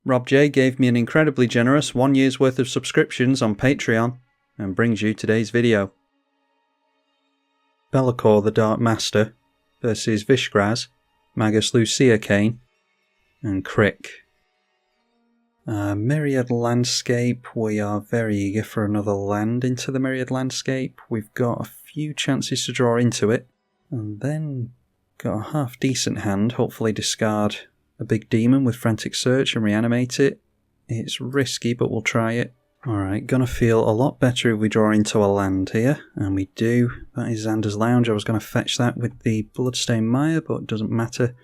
Rob J gave me an incredibly generous 1 year's worth of subscriptions on Patreon and brings you today's video. Be'lakor the Dark Master versus Vishgraz, Magus Lucea Kane, and Crick. Myriad Landscape, we are very eager for another land into the Myriad Landscape. We've got a few chances to draw into it, and then got a half decent hand, hopefully discard a big demon with Frantic Search and reanimate it. It's risky, but we'll try it. Alright, gonna feel a lot better if we draw into a land here, and we do. That is Xander's Lounge. I was gonna fetch that with the Bloodstained Mire, but it doesn't matter.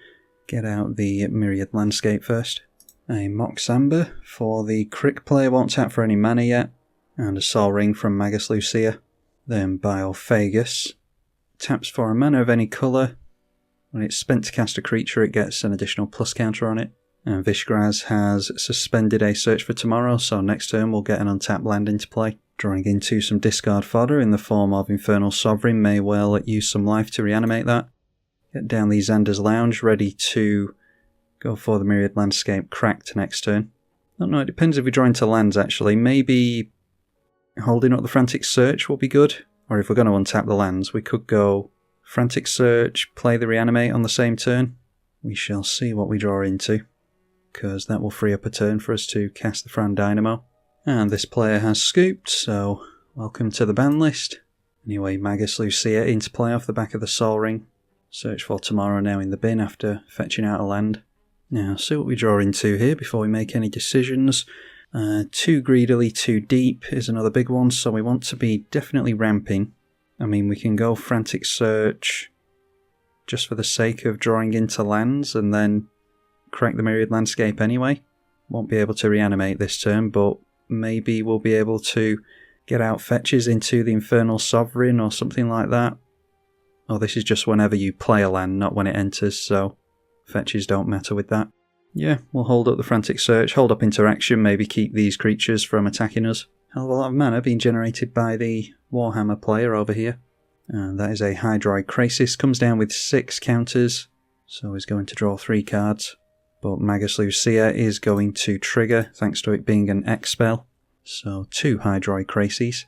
Get out the Myriad Landscape first. A Mox Amber for the Crick player, won't tap for any mana yet, and a Sol Ring from Magus Lucea. Then Biophagus taps for a mana of any colour. When it's spent to cast a creature, it gets an additional plus counter on it. And Vishgraz has suspended a Search for Tomorrow, so next turn we'll get an untapped land into play. Drawing into some discard fodder in the form of Infernal Sovereign, may well use some life to reanimate that. Get down the Xander's Lounge, ready to go for the Myriad Landscape cracked next turn. I don't know, it depends if we draw into lands actually. Maybe holding up the Frantic Search will be good. Or if we're going to untap the lands, we could go Frantic Search, play the Reanimate on the same turn. We shall see what we draw into, because that will free up a turn for us to cast the Fran Dynamo. And this player has scooped, so welcome to the ban list. Anyway, Magus Lucea into play off the back of the Sol Ring. Search for Tomorrow now in the bin after fetching out a land. Now, see what we draw into here before we make any decisions. Too greedily, too deep is another big one, so we want to be definitely ramping. I mean, we can go Frantic Search just for the sake of drawing into lands and then crack the Myriad Landscape anyway. Won't be able to reanimate this turn, but maybe we'll be able to get out fetches into the Infernal Sovereign or something like that. Oh, this is just whenever you play a land, not when it enters, so fetches don't matter with that. Yeah, we'll hold up the Frantic Search, hold up interaction, maybe keep these creatures from attacking us. Hell of a lot of mana being generated by the Warhammer player over here. And that is a Hydroid Krasis, comes down with 6 counters, so he's going to draw 3 cards. But Magus Lucea is going to trigger, thanks to it being an X spell. So 2 Hydroid Krasis.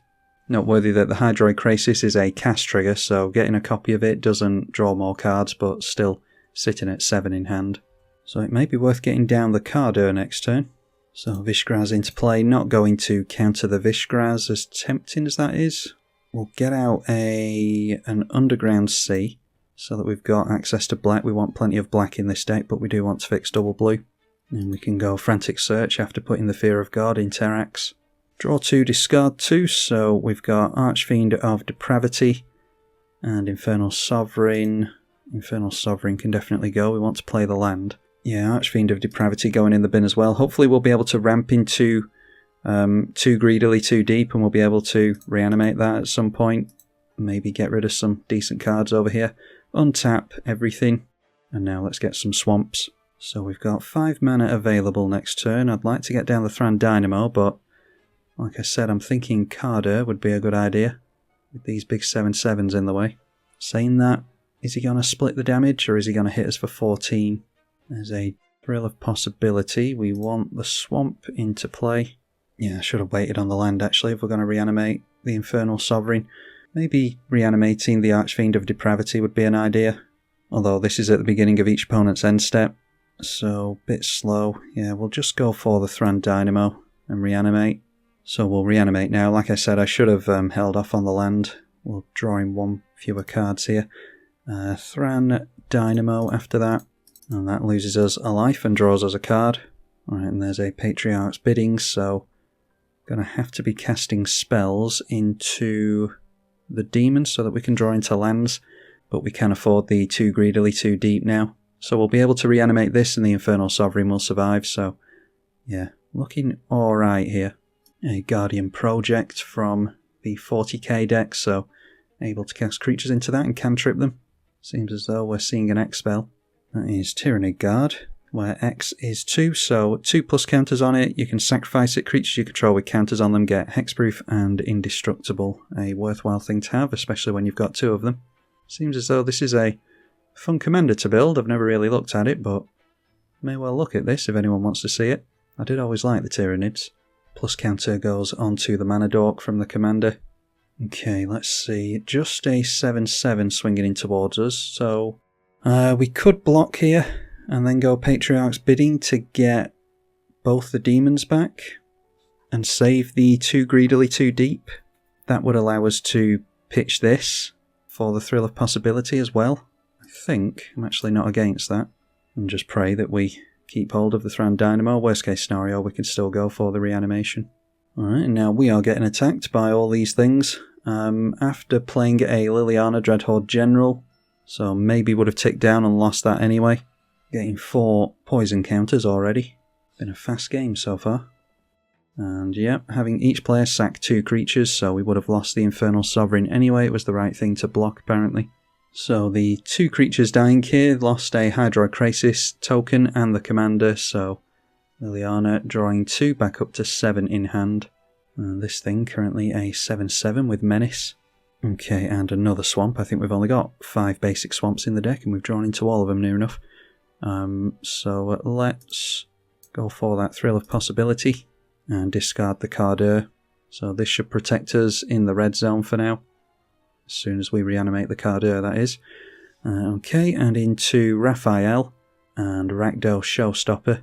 Noteworthy that the Hydroid Krasis is a cast trigger, so getting a copy of it doesn't draw more cards, but still sitting at 7 in hand. So it may be worth getting down the Carder next turn. So Vishgraz into play, not going to counter the Vishgraz, as tempting as that is. We'll get out an Underground Sea, so that we've got access to black. We want plenty of black in this deck, but we do want to fix double blue. And we can go Frantic Search after putting the Fear of God in Terrax. Draw 2, discard 2, so we've got Archfiend of Depravity and Infernal Sovereign. Infernal Sovereign can definitely go, we want to play the land. Yeah, Archfiend of Depravity going in the bin as well. Hopefully we'll be able to ramp into too greedily, too deep, and we'll be able to reanimate that at some point. Maybe get rid of some decent cards over here. Untap everything. And now let's get some swamps. So we've got 5 mana available next turn. I'd like to get down the Thran Dynamo, but like I said, I'm thinking Carder would be a good idea with these big 7/7s in the way. Saying that, is he going to split the damage or is he going to hit us for 14? There's a thrill of possibility. We want the swamp into play. Yeah, I should have waited on the land actually if we're going to reanimate the Infernal Sovereign. Maybe reanimating the Archfiend of Depravity would be an idea. Although this is at the beginning of each opponent's end step, so a bit slow. Yeah, we'll just go for the Thran Dynamo and reanimate. So we'll reanimate now. Like I said, I should have held off on the land. We'll draw in 1 fewer cards here. Thran Dynamo after that. And that loses us a life and draws us a card. Alright, and there's a Patriarch's Bidding, so going to have to be casting spells into the demon so that we can draw into lands, but we can afford the too greedily, too deep now. So we'll be able to reanimate this and the Infernal Sovereign will survive, so yeah, looking alright here. A Guardian Project from the 40K deck, so able to cast creatures into that and cantrip them. Seems as though we're seeing an X spell. That is Tyrannid Guard, where X is 2, so 2+ counters on it. You can sacrifice it. Creatures you control with counters on them get hexproof and indestructible. A worthwhile thing to have, especially when you've got 2 of them. Seems as though this is a fun commander to build. I've never really looked at it, but may well look at this if anyone wants to see it. I did always like the Tyranids. Plus counter goes onto the Mana Dork from the commander. Okay, let's see. Just a 7/7 swinging in towards us, so we could block here and then go Patriarch's Bidding to get both the demons back and save the too greedily too deep. That would allow us to pitch this for the Thrill of Possibility as well. I think I'm actually not against that. And just pray that we keep hold of the Thran Dynamo. Worst case scenario, we can still go for the Reanimation. Alright, and now we are getting attacked by all these things. After playing a Liliana Dreadhorde General, so maybe would have ticked down and lost that anyway. Getting 4 poison counters already. Been a fast game so far. And yeah, having each player sack 2 creatures, so we would have lost the Infernal Sovereign anyway. It was the right thing to block, apparently. So the 2 creatures dying here lost a Hydroichrasis token and the commander, so Liliana drawing 2 back up to 7 in hand. And this thing currently a 7/7 with Menace. Okay, and another swamp. I think we've only got 5 basic swamps in the deck and we've drawn into all of them near enough. So let's go for that Thrill of Possibility and discard the Carder. So this should protect us in the red zone for now. As soon as we reanimate the Carder, that is. Okay, and into Raphael and Rakdos Showstopper.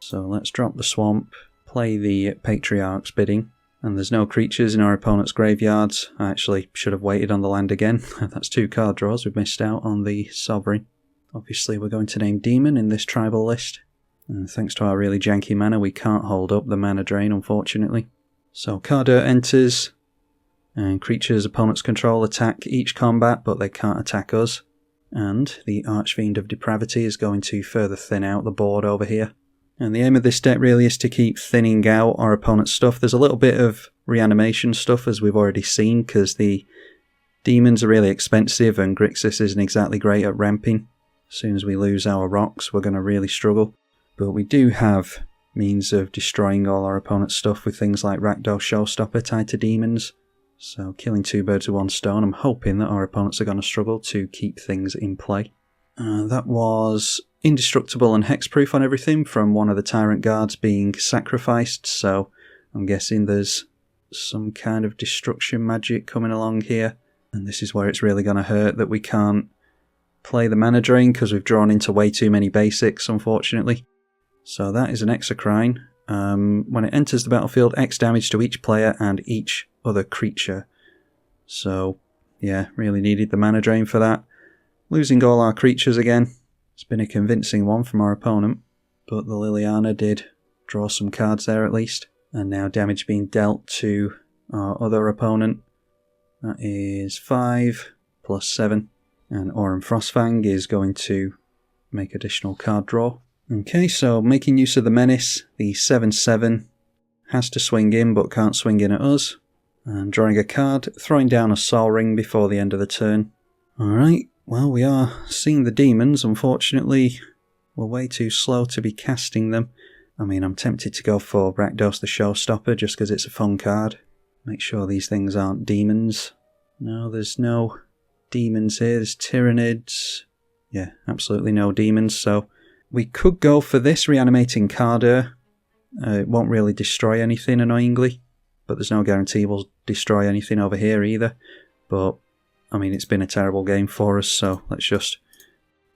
So let's drop the swamp, play the Patriarch's Bidding, and there's no creatures in our opponent's graveyards. I actually should have waited on the land again. That's 2 card draws. We've missed out on the Sovereign. Obviously we're going to name Demon in this tribal list. And thanks to our really janky mana, we can't hold up the mana drain, unfortunately. So Carder enters, and creatures opponents control attack each combat, but they can't attack us. And the Archfiend of Depravity is going to further thin out the board over here. And the aim of this deck really is to keep thinning out our opponent's stuff. There's a little bit of reanimation stuff, as we've already seen, because the demons are really expensive and Grixis isn't exactly great at ramping. As soon as we lose our rocks, we're going to really struggle. But we do have means of destroying all our opponent's stuff with things like Rakdos Showstopper tied to demons. So killing 2 birds with 1 stone. I'm hoping that our opponents are going to struggle to keep things in play. That was indestructible and hexproof on everything from one of the Tyrant Guards being sacrificed, so I'm guessing there's some kind of destruction magic coming along here. And this is where it's really going to hurt that we can't play the mana drain because we've drawn into way too many basics, unfortunately. So that is an Exocrine. When it enters the battlefield, X damage to each player and each other creature. So yeah, really needed the mana drain for that. Losing all our creatures again. It's been a convincing one from our opponent, but the Liliana did draw some cards there at least. And now damage being dealt to our other opponent. That is 5 plus 7. And Aurum Frostfang is going to make additional card draw. Okay, so making use of the Menace, the 7/7 has to swing in but can't swing in at us. And drawing a card, throwing down a Sol Ring before the end of the turn. Alright, well we are seeing the demons. Unfortunately, we're way too slow to be casting them. I mean, I'm tempted to go for Rakdos the Showstopper just because it's a fun card. Make sure these things aren't demons. No, there's no demons here. There's Tyranids. Yeah, absolutely no demons, so we could go for this Reanimating Carder. It won't really destroy anything, annoyingly, but there's no guarantee we'll destroy anything over here either. But, I mean, it's been a terrible game for us, so let's just...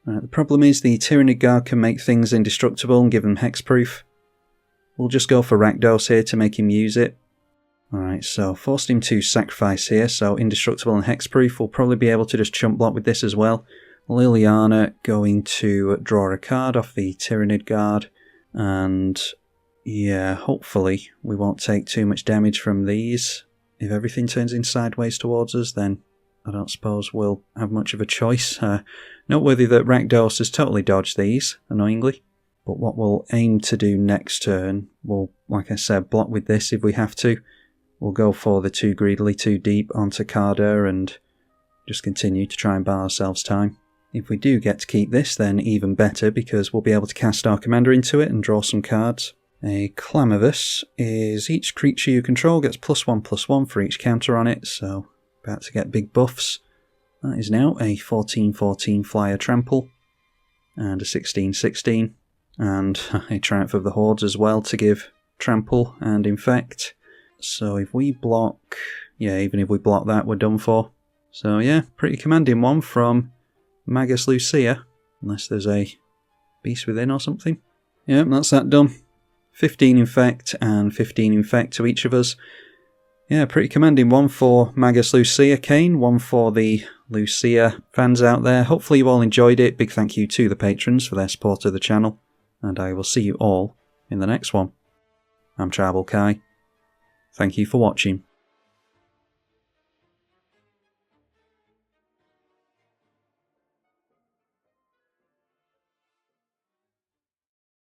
the problem is the Tyrannid Guard can make things indestructible and give them hexproof. We'll just go for Rakdos here to make him use it. Alright, so forced him to sacrifice here, so indestructible and hexproof. We'll probably be able to just chump block with this as well. Liliana going to draw a card off the Tyrannid Guard, and yeah, hopefully we won't take too much damage from these. If everything turns in sideways towards us, then I don't suppose we'll have much of a choice. Noteworthy that Rakdos has totally dodged these, annoyingly. But what we'll aim to do next turn, we'll, like I said, block with this if we have to. We'll go for the too greedily too deep onto Carder and just continue to try and buy ourselves time. If we do get to keep this, then even better, because we'll be able to cast our commander into it and draw some cards. A Clamavus is each creature you control gets +1/+1 for each counter on it, so about to get big buffs. That is now a 14/14 flyer trample and a 16/16. and a Triumph of the Hordes as well to give Trample and Infect. So if we block, yeah, even if we block that, we're done for. So yeah, pretty commanding one from Magus Lucea, unless there's a beast within or something. Yep, that's that done. 15 Infect and 15 Infect to each of us. Yeah, pretty commanding one for Magus Lucea Kane, one for the Lucea fans out there. Hopefully you all enjoyed it. Big thank you to the patrons for their support of the channel, and I will see you all in the next one. I'm tribalkai. Thank you for watching.